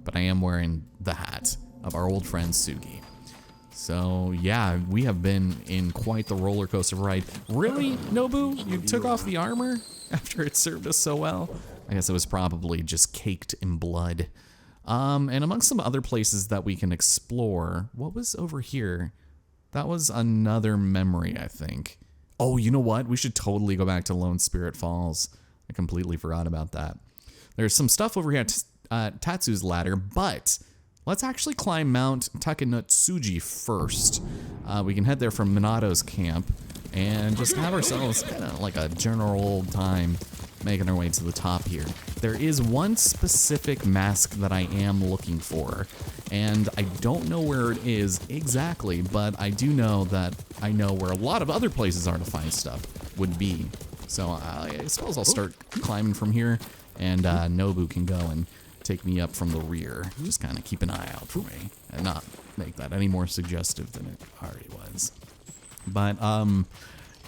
but I am wearing the hat of our old friend Sugi. So yeah, we have been in quite the roller coaster ride. Really, Nobu? You took off the armor after it served us so well? I guess it was probably just caked in blood. And among some other places that we can explore, what was over here? That was another memory, I think. Oh, you know what? We should totally go back to Lone Spirit Falls. I completely forgot about that. There's some stuff over here at Tatsu's ladder, but let's actually climb Mount Takenotsuji first. We can head there from Minato's camp and just have ourselves kind of like a general time making our way to the top here. There is one specific mask that I am looking for, and I don't know where it is exactly, but I do know that I know where a lot of other places are to find stuff would be. So I suppose I'll start climbing from here, and Nobu can go and take me up from the rear. Just kind of keep an eye out for me and not make that any more suggestive than it already was. But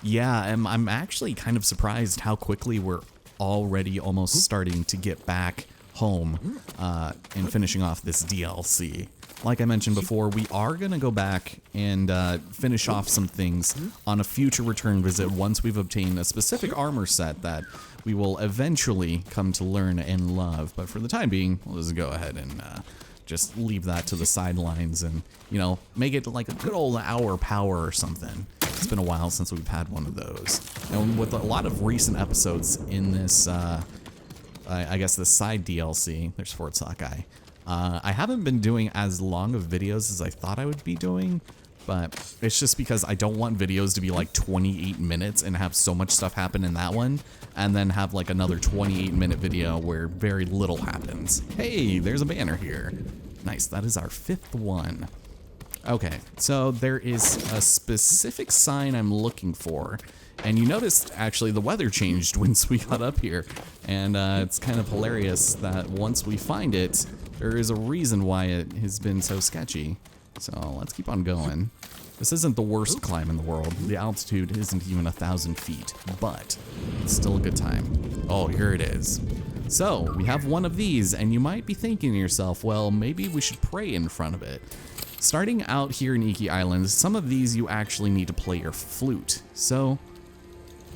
yeah, I'm actually kind of surprised how quickly we're already almost starting to get back home and finishing off this DLC. Like I mentioned before, we are going to go back and finish off some things on a future return visit once we've obtained a specific armor set that we will eventually come to learn and love. But for the time being, we'll just go ahead and just leave that to the sidelines and, you know, make it like a good old hour power or something. It's been a while since we've had one of those. And with a lot of recent episodes in this, I guess the side DLC, there's Fort Sakai. I haven't been doing as long of videos as I thought I would be doing, but it's just because I don't want videos to be like 28 minutes and have so much stuff happen in that one, and then have like another 28-minute video where very little happens. Hey, there's a banner here. Nice, that is our 5th one. Okay, so there is a specific sign I'm looking for, and you noticed actually the weather changed once we got up here, and it's kind of hilarious that once we find it, there is a reason why it has been so sketchy. So let's keep on going. This isn't the worst climb in the world. The altitude isn't even 1,000 feet, but it's still a good time. Oh, here it is. So we have one of these, and you might be thinking to yourself, well, maybe we should pray in front of it. Starting out here in Iki Island, some of these you actually need to play your flute. So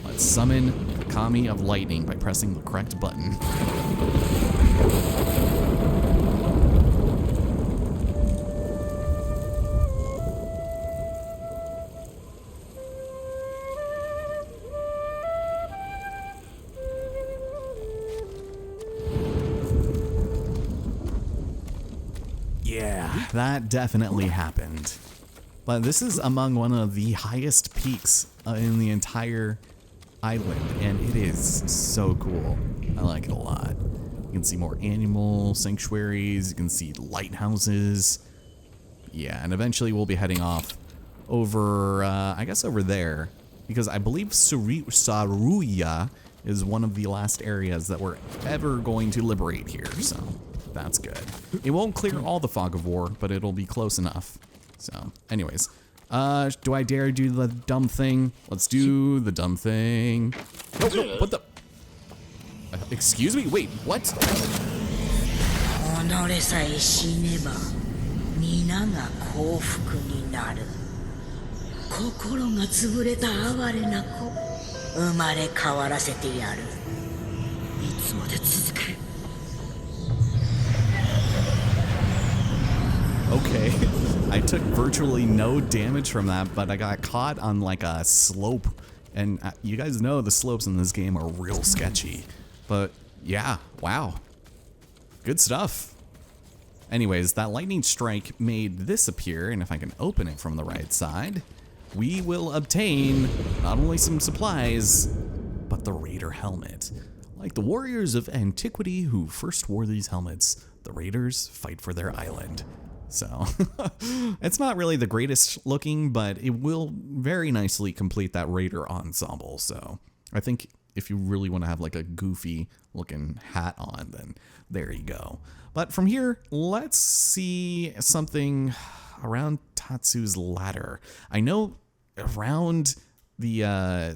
let's summon the Kami of Lightning by pressing the correct button. Yeah, that definitely happened. But this is among one of the highest peaks in the entire island, and it is so cool. I like it a lot. You can see more animal sanctuaries, you can see lighthouses. Yeah, and eventually we'll be heading off over, I guess over there, because I believe Saruya is one of the last areas that we're ever going to liberate here, so that's good. It won't clear all the fog of war, but it'll be close enough. So, anyways, do I dare do the dumb thing? Let's do the dumb thing. No, no, what the? Excuse me, wait, what? 己さえ死ねば皆が幸福になる。心が潰れた哀れな子、生まれ変わらせてやる。いつまで続け。Okay, I took virtually no damage from that, but I got caught on like a slope, and you guys know the slopes in this game are real sketchy. But yeah, wow, good stuff. Anyways, that lightning strike made this appear, and if I can open it from the right side, we will obtain not only some supplies, but the Raider helmet. Like the warriors of antiquity who first wore these helmets, the Raiders fight for their island. So it's not really the greatest looking, but it will very nicely complete that Raider ensemble. So I think if you really want to have like a goofy looking hat on, then there you go. But from here, let's see something around Tatsu's ladder. I know around the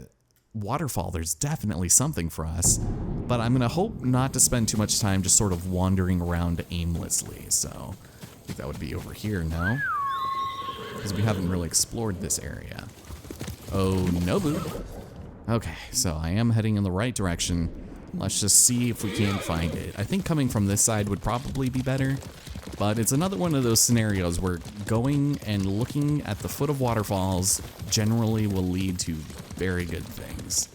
waterfall, there's definitely something for us, but I'm gonna hope not to spend too much time just sort of wandering around aimlessly. So I think that would be over here, no? Because we haven't really explored this area. Oh, Nobu. Okay, so I am heading in the right direction. Let's just see if we can't find it. I think coming from this side would probably be better, but it's another one of those scenarios where going and looking at the foot of waterfalls generally will lead to very good things.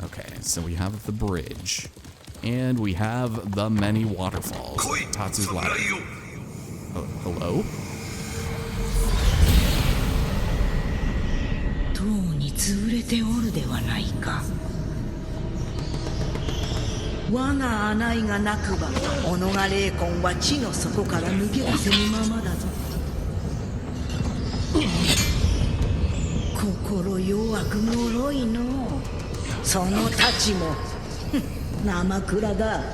Okay, so we have the bridge, and we have the many waterfalls. Tatsu's ladder. Oh, hello? とうに潰れておるではないか。我が穴井がなくば己が霊魂は地の底から抜け出せぬままだぞ。心弱く脆いの。その太刀も生蔵だ。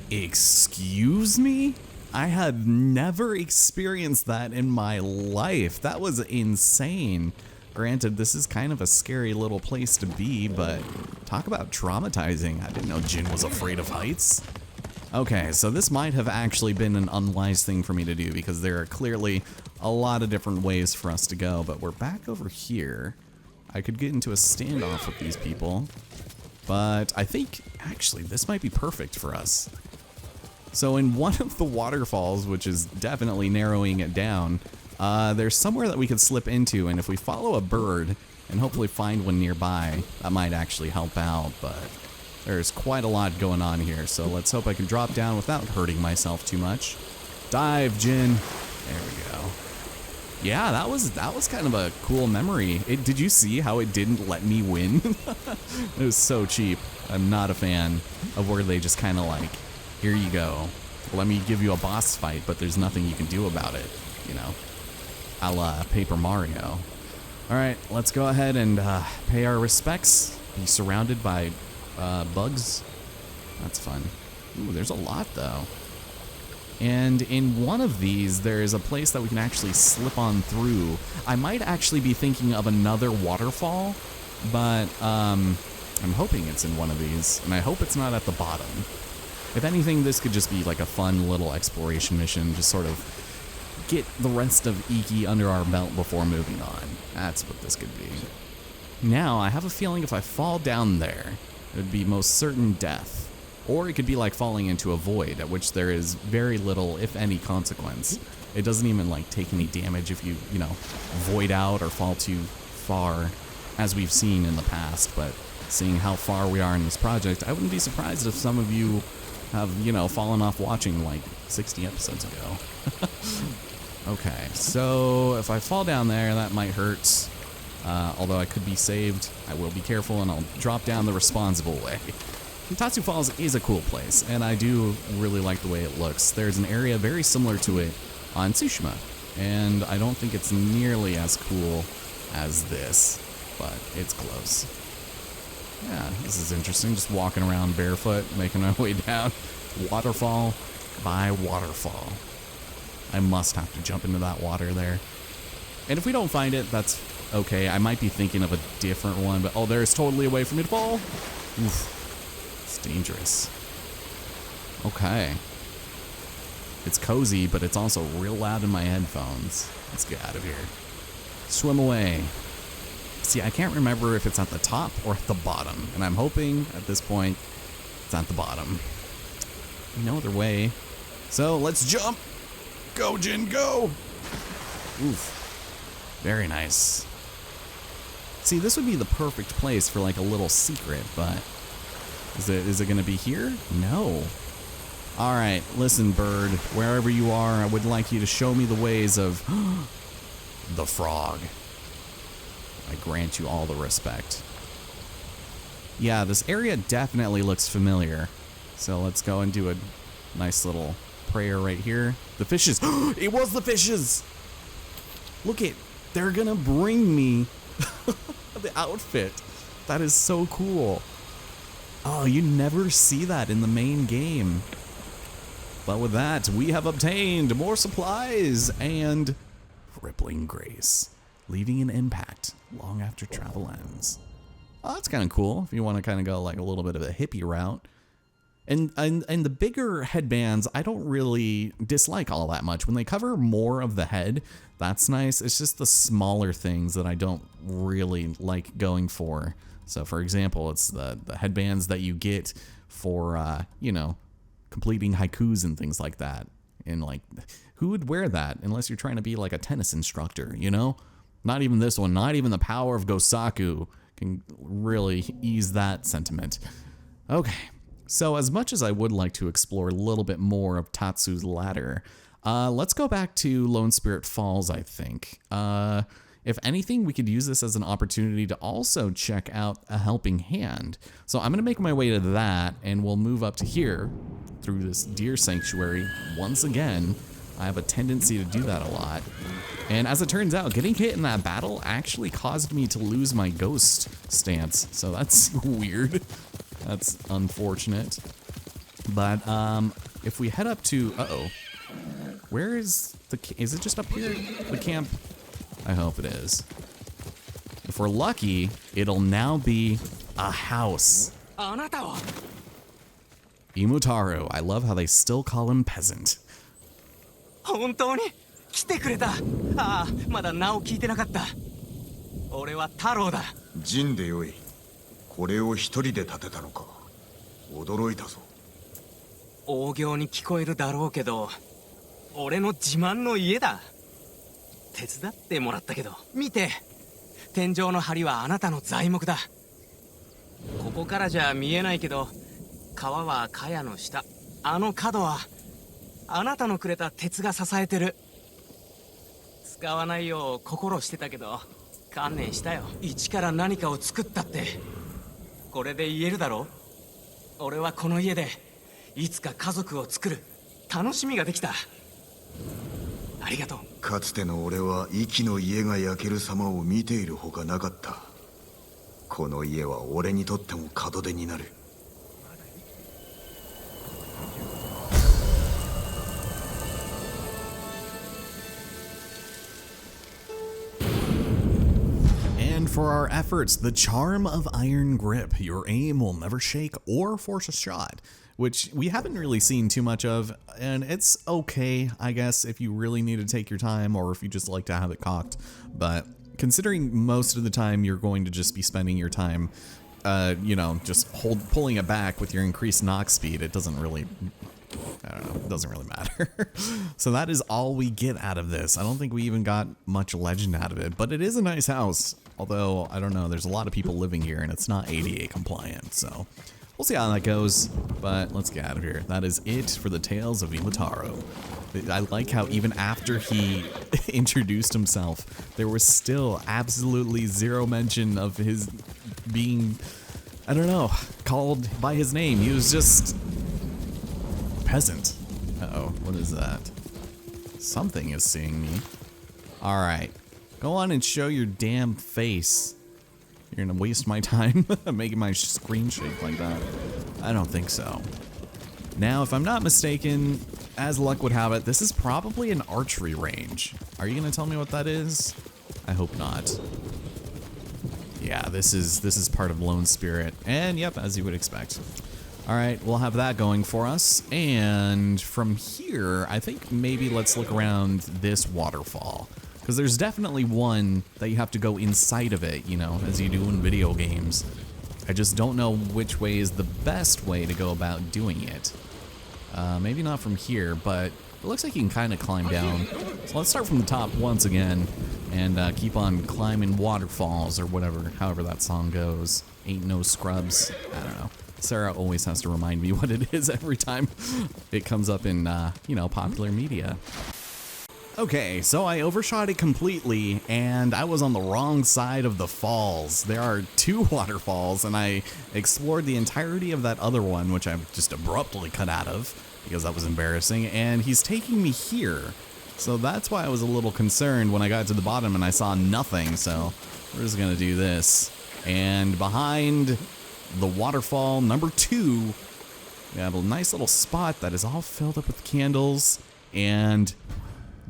Excuse me? I had never experienced that in my life. That was insane. Granted, this is kind of a scary little place to be, but talk about traumatizing. I didn't know Jin was afraid of heights. Okay, so this might have actually been an unwise thing for me to do because there are clearly a lot of different ways for us to go, but we're back over here. I could get into a standoff with these people, but I think actually this might be perfect for us. So in one of the waterfalls, which is definitely narrowing it down, there's somewhere that we could slip into, and if we follow a bird and hopefully find one nearby, that might actually help out, but there's quite a lot going on here, so let's hope I can drop down without hurting myself too much. Dive, Jin. There we go. Yeah, that was kind of a cool memory. Did you see how it didn't let me win? It was so cheap. I'm not a fan of where they just kind of like, here you go. Let me give you a boss fight, but there's nothing you can do about it, you know, a la Paper Mario. All right, let's go ahead and pay our respects. Be surrounded by bugs. That's fun. Ooh, there's a lot though. And in one of these, there is a place that we can actually slip on through. I might actually be thinking of another waterfall, but I'm hoping it's in one of these, and I hope it's not at the bottom. If anything, this could just be like a fun little exploration mission, just sort of get the rest of Iki under our belt before moving on. That's what this could be. Now, I have a feeling if I fall down there, it would be most certain death. Or it could be like falling into a void, at which there is very little, if any, consequence. It doesn't even like take any damage if you know, void out or fall too far, as we've seen in the past. But seeing how far we are in this project, I wouldn't be surprised if some of you have, you know, fallen off watching like 60 episodes ago. Okay, so if I fall down there, that might hurt. Although I could be saved, I will be careful and I'll drop down the responsible way. Tatsu Falls is a cool place, and I do really like the way it looks. There's an area very similar to it on Tsushima, and I don't think it's nearly as cool as this, but it's close. Yeah, this is interesting, just walking around barefoot, making my way down, waterfall by waterfall. I must have to jump into that water there. And if we don't find it, that's okay. I might be thinking of a different one, but oh, there's totally a way for me to fall. Oof. It's dangerous. Okay. It's cozy, but it's also real loud in my headphones. Let's get out of here. Swim away. See, I can't remember if it's at the top or at the bottom, and I'm hoping at this point it's at the bottom. No other way. So let's jump. Go, Jin, go. Oof. Very nice. See, this would be the perfect place for like a little secret, but is it gonna be here? No. All right, listen, bird, wherever you are, I would like you to show me the ways of the frog. I grant you all the respect. Yeah, this area definitely looks familiar. So let's go and do a nice little prayer right here. The fishes, it was the fishes! Look it, they're gonna bring me the outfit. That is so cool. Oh, you never see that in the main game. But with that, we have obtained more supplies and rippling grace, leaving an impact long after travel ends. Oh, that's kind of cool if you want to kind of go like a little bit of a hippie route. And the bigger headbands, I don't really dislike all that much. When they cover more of the head, that's nice. It's just the smaller things that I don't really like going for. So for example, it's the headbands that you get for, you know, completing haikus and things like that. And like, who would wear that unless you're trying to be like a tennis instructor, you know? Not even this one, not even the power of Gosaku can really ease that sentiment. Okay. So as much as I would like to explore a little bit more of Tatsu's ladder, let's go back to Lone Spirit Falls, I think. If anything, we could use this as an opportunity to also check out a helping hand. So I'm going to make my way to that, and we'll move up to here through this deer sanctuary. Once again, I have a tendency to do that a lot. And as it turns out, getting hit in that battle actually caused me to lose my ghost stance. So that's weird. That's unfortunate. But if we head up to, where is is it just up here, the camp? I hope it is. If we're lucky, it'll now be a house. Imutaru, I love how they still call him peasant. 本当に来てくれた。ああ、まだ名を聞いてなかった。俺は太郎だ。陣でよい。これを一人で建てたのか。驚いたぞ。大行に聞こえるだろうけど、俺の自慢の家だ。手伝ってもらったけど、見て。天井の梁はあなたの材木だ。ここからじゃ見えないけど、川は茅の下。あの角はあなたのくれた鉄が支えてる。使わないよう心してたけど、観念したよ。一から何かを作ったって。これで言えるだろう。俺はこの家でいつか家族を作る楽しみができた。ありがとう。かつての俺は息の家が焼ける様を見ているほかなかった。この家は俺にとっても門出になる。And for our efforts, the charm of Iron Grip. Your aim will never shake or force a shot, which we haven't really seen too much of, and it's okay, I guess, if you really need to take your time or if you just like to have it cocked. But considering most of the time you're going to just be spending your time, you know, just pulling it back with your increased knock speed, it doesn't really, I don't know, it doesn't really matter. So that is all we get out of this. I don't think we even got much legend out of it, but it is a nice house. Although, I don't know, there's a lot of people living here and it's not ADA compliant, so we'll see how that goes, but let's get out of here. That is it for the Tales of Imutaru. I like how even after he introduced himself, there was still absolutely zero mention of his being, I don't know, called by his name. He was just peasant. Uh-oh, what is that? Something is seeing me. All right. Go on and show your damn face. You're gonna waste my time making my screen shake like that. I don't think so. Now, if I'm not mistaken, as luck would have it, this is probably an archery range. Are you gonna tell me what that is? I hope not. Yeah, this is part of Lone Spirit, and yep, as you would expect. All right, we'll have that going for us, and from here, I think maybe let's look around this waterfall. Because there's definitely one that you have to go inside of it, you know, as you do in video games. I just don't know which way is the best way to go about doing it. Maybe not from here, but it looks like you can kind of climb down. So let's start from the top once again and keep on climbing waterfalls or whatever, however that song goes. Ain't no scrubs. I don't know. Sarah always has to remind me what it is every time it comes up in, you know, popular media. Okay, so I overshot it completely, and I was on the wrong side of the falls. There are 2 waterfalls, and I explored the entirety of that other one, which I just abruptly cut out of, because that was embarrassing, and he's taking me here. So that's why I was a little concerned when I got to the bottom and I saw nothing, so we're just gonna do this. And behind the waterfall number 2, we have a nice little spot that is all filled up with candles, and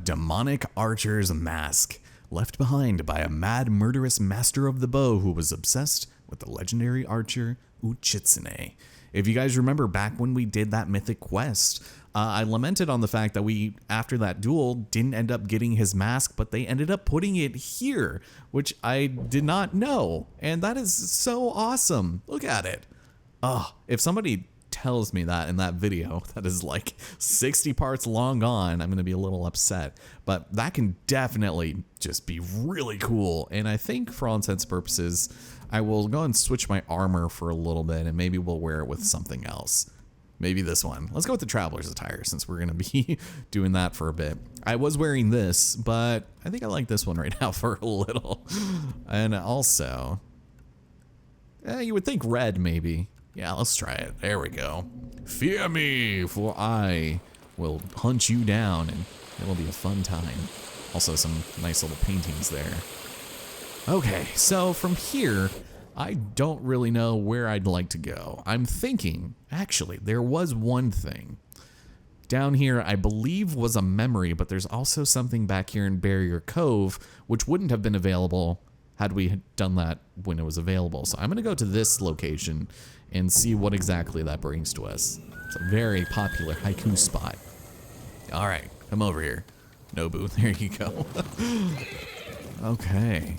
demonic archer's mask, left behind by a mad murderous master of the bow who was obsessed with the legendary archer Uchitsune. If you guys remember back when we did that mythic quest, I lamented on the fact that we, after that duel, didn't end up getting his mask, but they ended up putting it here, which I did not know, and that is so awesome. Look at it. Oh, if somebody tells me that in that video that is like 60 parts long gone, I'm gonna be a little upset, but that can definitely just be really cool. And I think for all intents and purposes I will go and switch my armor for a little bit, and maybe we'll wear it with something else. Maybe this one. Let's go with the traveler's attire since we're gonna be doing that for a bit. I was wearing this, but I think I like this one right now for a little. And also, you would think red maybe. Yeah, let's try it. There we go. Fear me, for I will hunt you down, and it'll be a fun time. Also, some nice little paintings there. Okay, so from here, I don't really know where I'd like to go. I'm thinking, actually, there was one thing. Down here, I believe, was a memory, but there's also something back here in Barrier Cove, which wouldn't have been available had we done that when it was available. So I'm gonna go to this location and see what exactly that brings to us. It's a very popular haiku spot. All right, come over here. Nobu, there you go. Okay.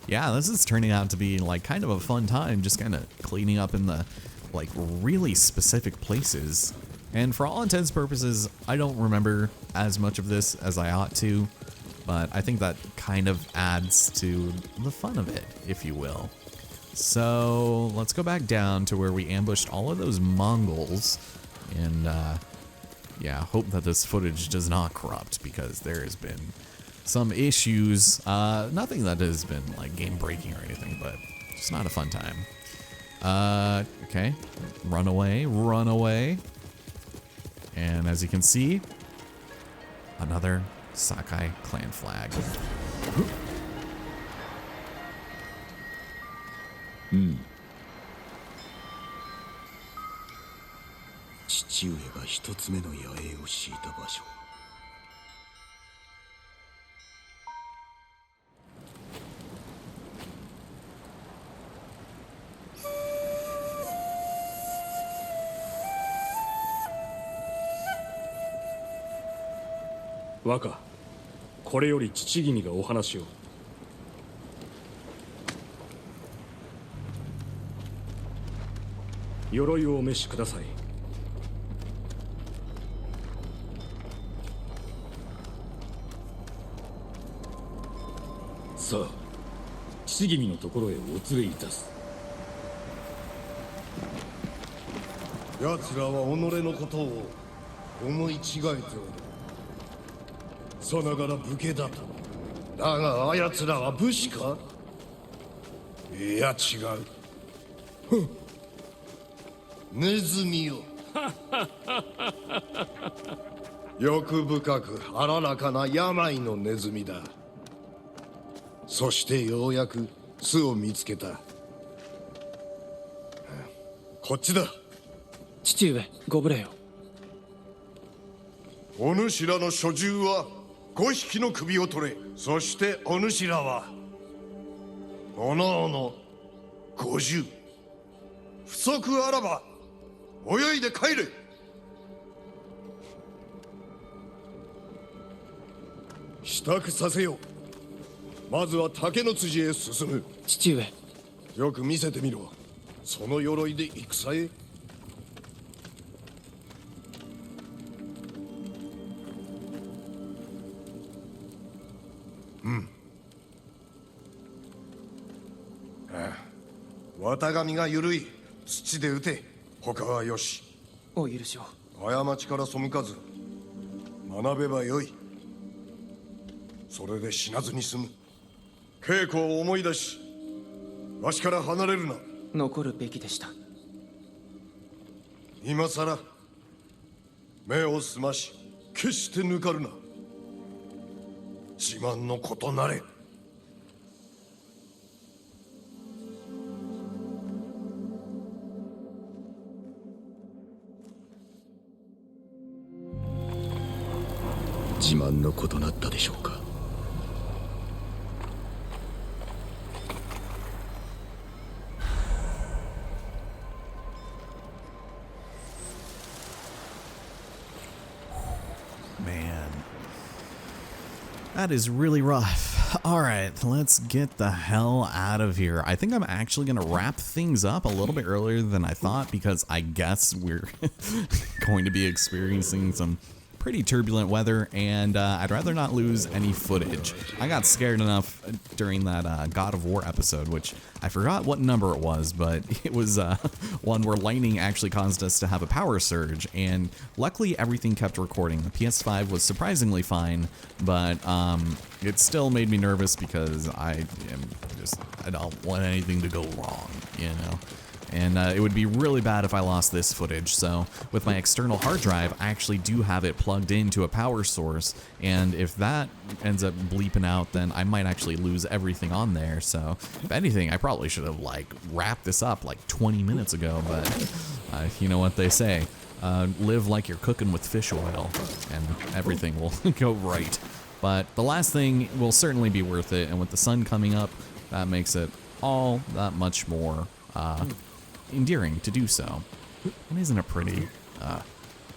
Yeah, this is turning out to be like kind of a fun time, just kind of cleaning up in the like really specific places. And for all intents and purposes, I don't remember as much of this as I ought to, but I think that kind of adds to the fun of it, if you will. So let's go back down to where we ambushed all of those Mongols, and yeah, hope that this footage does not corrupt, because there has been some issues. Nothing that has been like game breaking or anything, but just not a fun time. Okay, run away, run away. And as you can see, another Sakai clan flag.父上が一つ目の野営を敷いた場所。若、これより父君がお話を。鎧をお召しください。さあ、父君のところへお連れいたす。奴らは己のことを思い違えておる。さながら武家だと。だがあやつらは武士か？いや違う。ネズミよ。欲深く荒らかな病のネズミだ。そしてようやく巣を見つけた。こっちだ。父上、ご無礼を。お主らの所従は5匹の首を取れ。そしてお主らはおのおの50。不足あらば泳いで帰れ。支度させよ。まずは竹の辻へ進む。父上。よく見せてみろ。その鎧で戦へ。綿髪が緩い。土で打て。他はよし。お許しを。過ちから背かず学べばよい。それで死なずに済む。稽古を思い出し、わしから離れるな。残るべきでした。今さら目を澄まし、決して抜かるな。自慢のことなれ。自慢のことなったでしょうか。Man, that is really rough. All right, let's get the hell out of here. I think I'm actually going to wrap things up a little bit earlier than I thought because I guess we're going to be experiencing some pretty turbulent weather, and I'd rather not lose any footage. I got scared enough during that God of War episode, which I forgot what number it was, but it was one where lightning actually caused us to have a power surge, and luckily everything kept recording. The PS5 was surprisingly fine, but it still made me nervous because I don't want anything to go wrong, you know? And it would be really bad if I lost this footage. So with my external hard drive, I actually do have it plugged into a power source. And if that ends up bleeping out, then I might actually lose everything on there. So if anything, I probably should have like wrapped this up like 20 minutes ago. But you know what they say, live like you're cooking with fish oil and everything will go right. But the last thing will certainly be worth it. And with the sun coming up, that makes it all that much more endearing to do so. And isn't it pretty?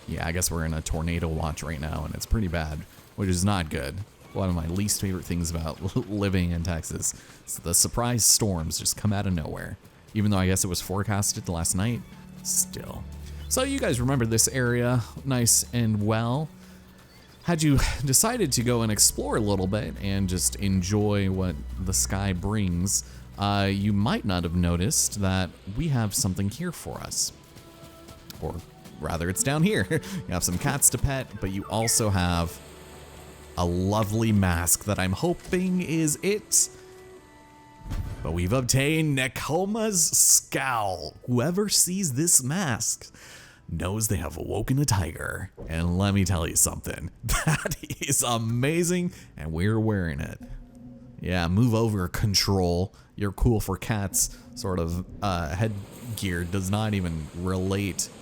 Yeah, I guess we're in a tornado watch right now, and it's pretty bad, which is not good. One of my least favorite things about living in Texas is the surprise storms just come out of nowhere. Even though I guess it was forecasted last night, still. So you guys remember this area nice and well. Had you decided to go and explore a little bit and just enjoy what the sky brings, you might not have noticed that we have something here for us. Or rather, it's down here. You have some cats to pet, but you also have a lovely mask that I'm hoping is it. But we've obtained Nekoma's Scowl. Whoever sees this mask knows they have awoken a tiger. And let me tell you something, that is amazing, and we're wearing it. Yeah, move over, Control. Your cool for cats sort of headgear does not even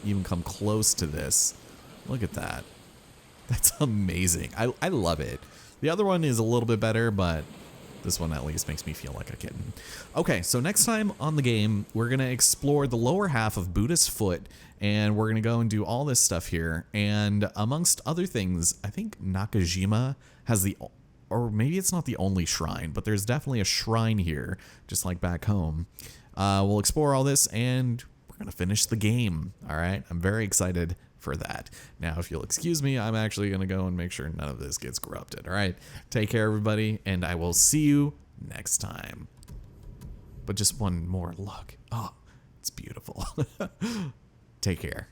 even come close to this. Look at that. That's amazing. I love it. The other one is a little bit better, but this one at least makes me feel like a kitten. Okay, so next time on the game, we're going to explore the lower half of Buddha's Foot, and we're going to go and do all this stuff here. And amongst other things, I think Nakajima has or maybe it's not the only shrine, but there's definitely a shrine here, just like back home. We'll explore all this, and we're going to finish the game, all right? I'm very excited for that. Now, if you'll excuse me, I'm actually going to go and make sure none of this gets corrupted, all right? Take care, everybody, and I will see you next time. But just one more look. Oh, it's beautiful. Take care.